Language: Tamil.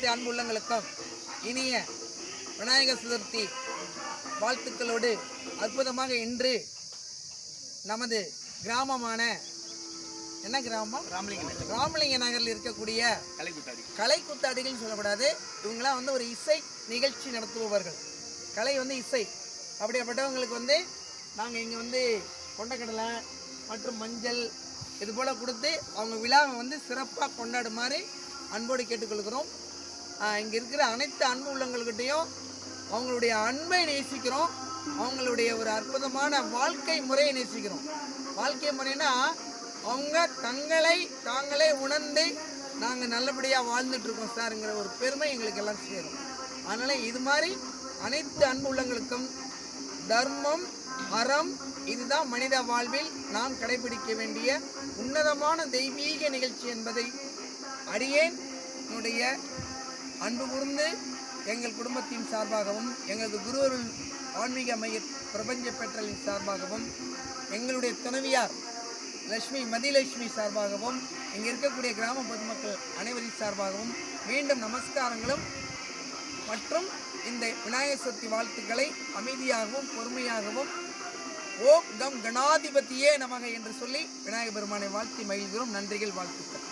அனைத்து அன்புள்ளங்களுக்கும் இனிய விநாயகர் சதுர்த்தி வாழ்த்துக்களோடு அற்புதமாக இன்று நமது கிராமமான என்ன கிராமம் ராமலிங்க நகரில் இருக்கக்கூடிய கலை குத்தாடிகள் சொல்லக்கூடாது. இவங்களாம் ஒரு இசை நிகழ்ச்சி நடத்துபவர்கள். கலை இசை. அப்படிப்பட்டவங்களுக்கு நாங்கள் இங்கே கொண்டக்கடலை மற்றும் மஞ்சள் இது போல் கொடுத்து அவங்க விழாவை சிறப்பாக கொண்டாடுமாறு அன்போடு கேட்டுக்கொள்கிறோம். இங்கே இருக்கிற அனைத்து அன்பு உள்ளவங்கள்கிட்டையும் அவங்களுடைய அன்பை நேசிக்கிறோம். அவங்களுடைய ஒரு அற்புதமான வாழ்க்கை முறையை நேசிக்கிறோம். வாழ்க்கை முறைனா அவங்க தாங்களே உணர்ந்து நாங்கள் நல்லபடியாக வாழ்ந்துட்டுருக்கோம் சார்ங்கிற ஒரு பெருமை எங்களுக்கு எல்லாம் சேரும். அதனால் இது மாதிரி அனைத்து அன்பு உள்ளங்களுக்கும் தர்மம் அறம் இதுதான் மனித வாழ்வில் நாம் கடைபிடிக்க வேண்டிய உன்னதமான தெய்வீக நிகழ்ச்சி என்பதை அடியேன் என்னுடைய அன்பு கூர்ந்து எங்கள் குடும்பத்தின் சார்பாகவும் எங்களது குருவருள் ஆன்மீக மைய பிரபஞ்ச பெற்றலின் சார்பாகவும் எங்களுடைய துணைவியார் மதிலட்சுமி சார்பாகவும் இங்கே இருக்கக்கூடிய கிராம பொதுமக்கள் அனைவரின் சார்பாகவும் மீண்டும் நமஸ்காரங்களும் மற்றும் இந்த விநாயகர் சதுர்த்தி வாழ்த்துக்களை அமைதியாகவும் பொறுமையாகவும் ஓம் கம் கணாதிபதியே நமக என்று சொல்லி விநாயகர் பெருமானை வாழ்த்தி மகிழ்கிறோம். நன்றிகள், வாழ்த்துக்கள்.